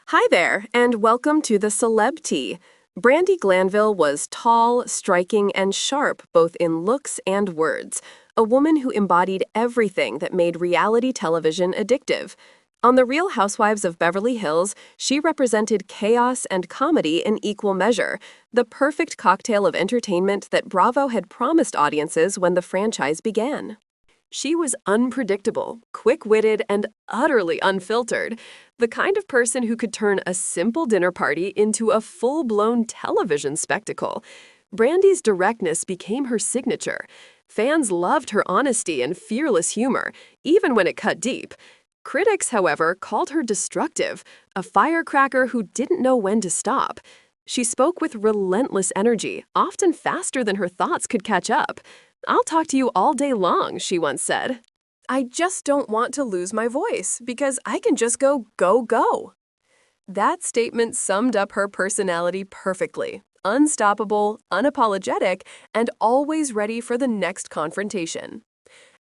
Hi there, and welcome to the Celeb Tea. Brandi Glanville was tall, striking, and sharp both in looks and words, a woman who embodied everything that made reality television addictive. On The Real Housewives of Beverly Hills, she represented chaos and comedy in equal measure, the perfect cocktail of entertainment that Bravo had promised audiences when the franchise began. She was unpredictable, quick-witted, and utterly unfiltered, the kind of person who could turn a simple dinner party into a full-blown television spectacle. Brandi's directness became her signature. Fans loved her honesty and fearless humor, even when it cut deep. Critics, however, called her destructive, a firecracker who didn't know when to stop. She spoke with relentless energy, often faster than her thoughts could catch up. "I'll talk to you all day long," she once said. "I just don't want to lose my voice because I can just go, go, go." That statement summed up her personality perfectly. Unstoppable, unapologetic, and always ready for the next confrontation.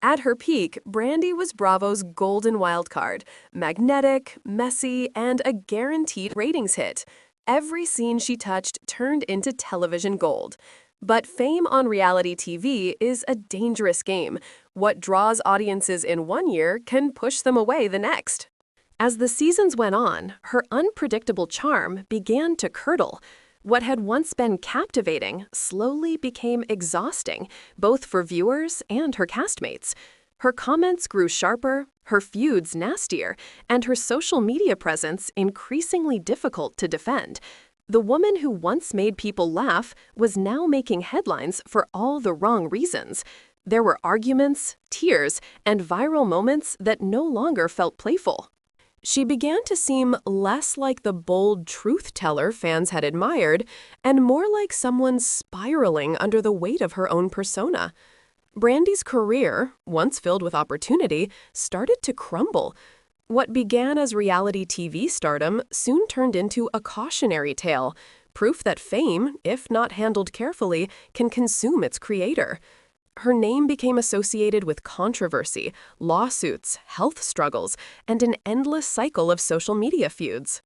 At her peak, Brandi was Bravo's golden wildcard, magnetic, messy, and a guaranteed ratings hit. Every scene she touched turned into television gold. But fame on reality TV is a dangerous game. What draws audiences in one year can push them away the next. As the seasons went on, her unpredictable charm began to curdle. What had once been captivating slowly became exhausting, both for viewers and her castmates. Her comments grew sharper, her feuds nastier, and her social media presence increasingly difficult to defend. The woman who once made people laugh was now making headlines for all the wrong reasons. There were arguments, tears, and viral moments that no longer felt playful. She began to seem less like the bold truth-teller fans had admired and more like someone spiraling under the weight of her own persona. Brandi's career, once filled with opportunity, started to crumble. What began as reality TV stardom soon turned into a cautionary tale, proof that fame, if not handled carefully, can consume its creator. Her name became associated with controversy, lawsuits, health struggles, and an endless cycle of social media feuds.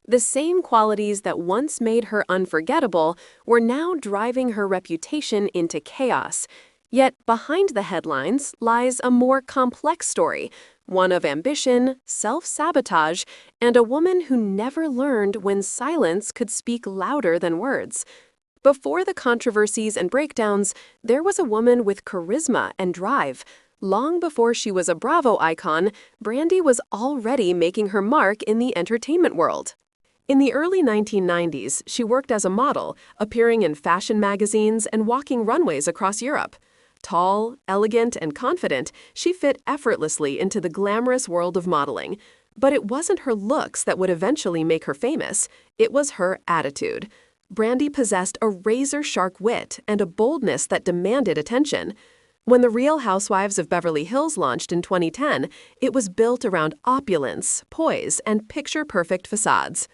The same qualities that once made her unforgettable were now driving her reputation into chaos. Yet behind the headlines lies a more complex story, one of ambition, self-sabotage, and a woman who never learned when silence could speak louder than words. Before the controversies and breakdowns, there was a woman with charisma and drive. Long before she was a Bravo icon, Brandi was already making her mark in the entertainment world. In the early 1990s, she worked as a model, appearing in fashion magazines and walking runways across Europe. Tall, elegant, and confident, she fit effortlessly into the glamorous world of modeling. But it wasn't her looks that would eventually make her famous. It was her attitude. Brandi possessed a razor-sharp wit and a boldness that demanded attention. When The Real Housewives of Beverly Hills launched in 2010, it was built around opulence, poise, and picture-perfect facades.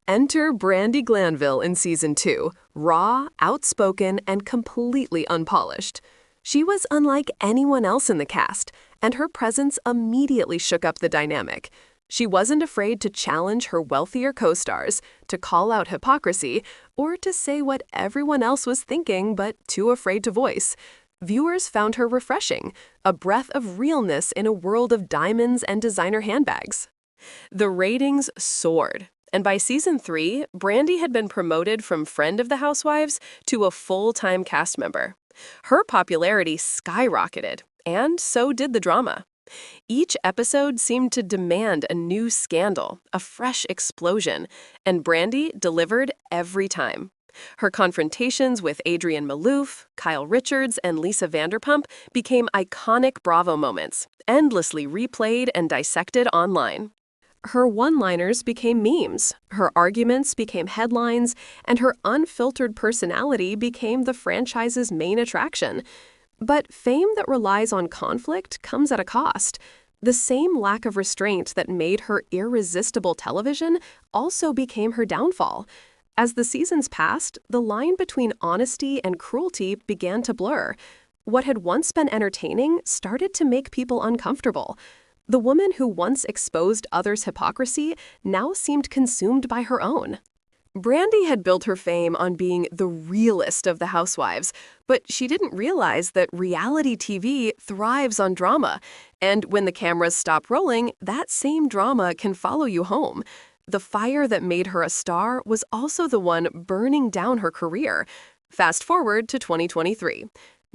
Enter Brandi Glanville in Season 2, raw, outspoken, and completely unpolished. She was unlike anyone else in the cast, and her presence immediately shook up the dynamic. She wasn't afraid to challenge her wealthier co-stars, to call out hypocrisy, or to say what everyone else was thinking but too afraid to voice. Viewers found her refreshing, a breath of realness in a world of diamonds and designer handbags. The ratings soared. And by Season 3, Brandi had been promoted from friend of the Housewives to a full-time cast member. Her popularity skyrocketed, and so did the drama. Each episode seemed to demand a new scandal, a fresh explosion, and Brandi delivered every time. Her confrontations with Adrienne Maloof, Kyle Richards, and Lisa Vanderpump became iconic Bravo moments, endlessly replayed and dissected online. Her one-liners became memes, her arguments became headlines, and her unfiltered personality became the franchise's main attraction. But fame that relies on conflict comes at a cost. The same lack of restraint that made her irresistible television also became her downfall. As the seasons passed, the line between honesty and cruelty began to blur. What had once been entertaining started to make people uncomfortable. The woman who once exposed others' hypocrisy now seemed consumed by her own. Brandi had built her fame on being the realest of the housewives, but she didn't realize that reality TV thrives on drama, and when the cameras stop rolling, that same drama can follow you home. The fire that made her a star was also the one burning down her career. Fast forward to 2023.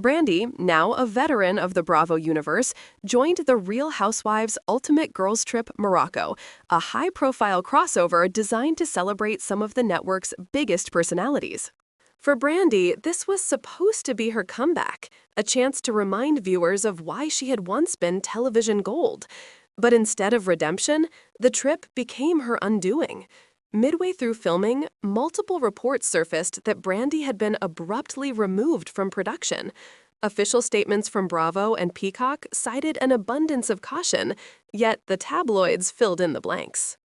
Brandi, now a veteran of the Bravo universe, joined the Real Housewives Ultimate Girls Trip Morocco, a high-profile crossover designed to celebrate some of the network's biggest personalities. For Brandi, this was supposed to be her comeback, a chance to remind viewers of why she had once been television gold. But instead of redemption, the trip became her undoing. Midway through filming, multiple reports surfaced that Brandi had been abruptly removed from production. Official statements from Bravo and Peacock cited an abundance of caution, yet the tabloids filled in the blanks.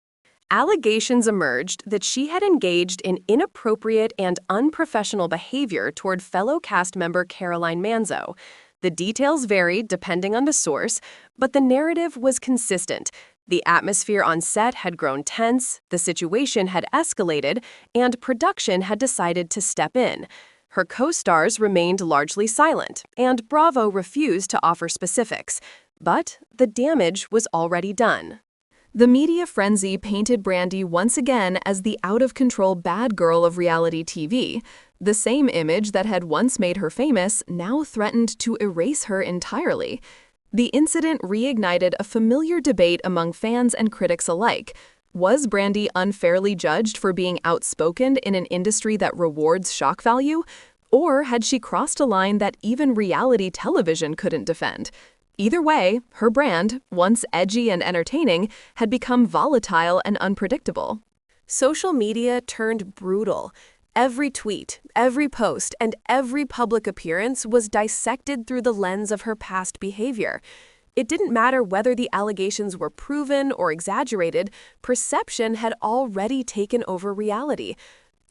Allegations emerged that she had engaged in inappropriate and unprofessional behavior toward fellow cast member Caroline Manzo. The details varied depending on the source, but the narrative was consistent. The atmosphere on set had grown tense, the situation had escalated, and production had decided to step in. Her co-stars remained largely silent, and Bravo refused to offer specifics. But the damage was already done. The media frenzy painted Brandi once again as the out-of-control bad girl of reality TV. The same image that had once made her famous now threatened to erase her entirely. The incident reignited a familiar debate among fans and critics alike. Was Brandi unfairly judged for being outspoken in an industry that rewards shock value? Or had she crossed a line that even reality television couldn't defend? Either way, her brand, once edgy and entertaining, had become volatile and unpredictable. Social media turned brutal. Every tweet, every post, and every public appearance was dissected through the lens of her past behavior. It didn't matter whether the allegations were proven or exaggerated, perception had already taken over reality.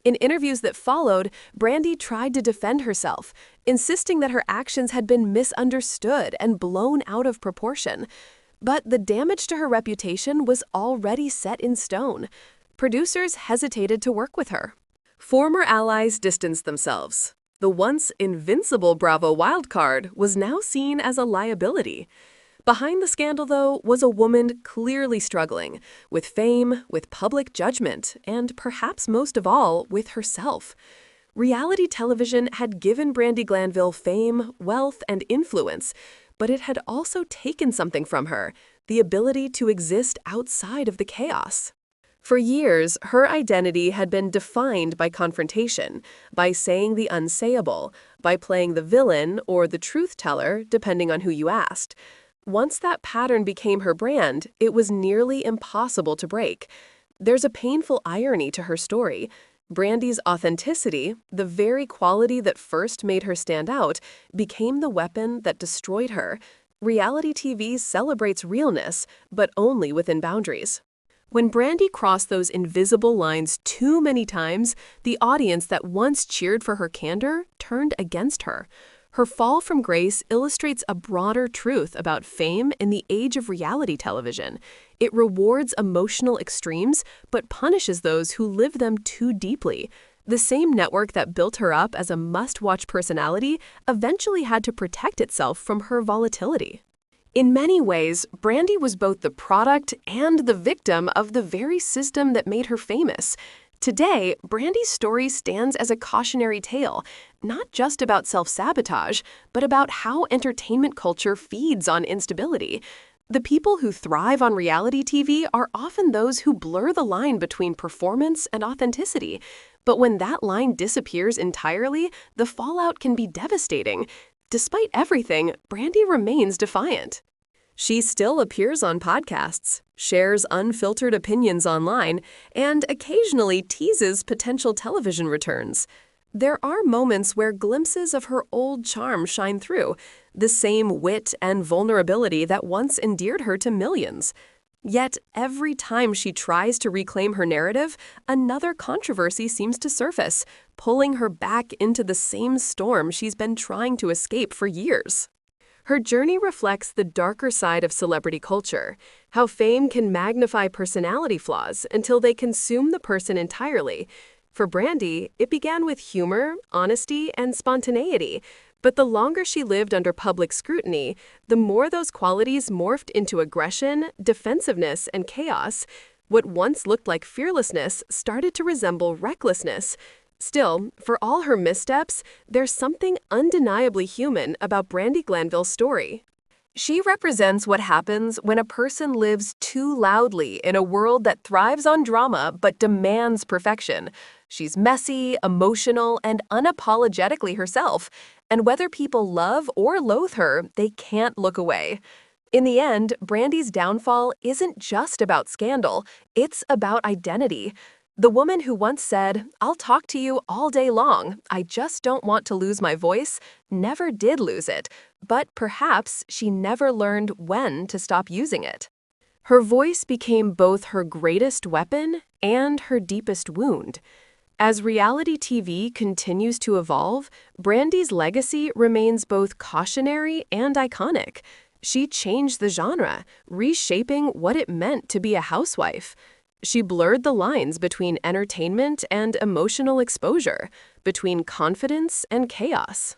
In interviews that followed, Brandi tried to defend herself, insisting that her actions had been misunderstood and blown out of proportion. But the damage to her reputation was already set in stone. Producers hesitated to work with her. Former allies distanced themselves. The once invincible Bravo wildcard was now seen as a liability. Behind the scandal, though, was a woman clearly struggling with fame, with public judgment, and perhaps most of all, with herself. Reality television had given Brandi Glanville fame, wealth, and influence, but it had also taken something from her, the ability to exist outside of the chaos. For years, her identity had been defined by confrontation, by saying the unsayable, by playing the villain or the truth teller, depending on who you asked. Once that pattern became her brand, it was nearly impossible to break. There's a painful irony to her story. Brandi's authenticity, the very quality that first made her stand out, became the weapon that destroyed her. Reality TV celebrates realness, but only within boundaries. When Brandi crossed those invisible lines too many times, the audience that once cheered for her candor turned against her. Her fall from grace illustrates a broader truth about fame in the age of reality television. It rewards emotional extremes, but punishes those who live them too deeply. The same network that built her up as a must-watch personality eventually had to protect itself from her volatility. In many ways, Brandi was both the product and the victim of the very system that made her famous. Today, Brandi's story stands as a cautionary tale, not just about self-sabotage, but about how entertainment culture feeds on instability. The people who thrive on reality TV are often those who blur the line between performance and authenticity. But when that line disappears entirely, the fallout can be devastating. Despite everything, Brandi remains defiant. She still appears on podcasts, shares unfiltered opinions online, and occasionally teases potential television returns. There are moments where glimpses of her old charm shine through, the same wit and vulnerability that once endeared her to millions. Yet, every time she tries to reclaim her narrative, another controversy seems to surface, pulling her back into the same storm she's been trying to escape for years. Her journey reflects the darker side of celebrity culture, how fame can magnify personality flaws until they consume the person entirely. For Brandi, it began with humor, honesty, and spontaneity. But the longer she lived under public scrutiny, the more those qualities morphed into aggression, defensiveness, and chaos. What once looked like fearlessness started to resemble recklessness. Still, for all her missteps, there's something undeniably human about Brandi Glanville's story. She represents what happens when a person lives too loudly in a world that thrives on drama but demands perfection. She's messy, emotional, and unapologetically herself, and whether people love or loathe her, they can't look away. In the end, Brandi's downfall isn't just about scandal, it's about identity. The woman who once said, "I'll talk to you all day long, I just don't want to lose my voice," never did lose it, but perhaps she never learned when to stop using it. Her voice became both her greatest weapon and her deepest wound. As reality TV continues to evolve, Brandi's legacy remains both cautionary and iconic. She changed the genre, reshaping what it meant to be a housewife. She blurred the lines between entertainment and emotional exposure, between confidence and chaos.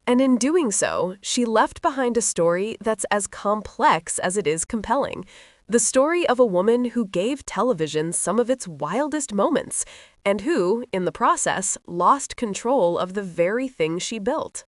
And in doing so, she left behind a story that's as complex as it is compelling. The story of a woman who gave television some of its wildest moments, and who, in the process, lost control of the very thing she built.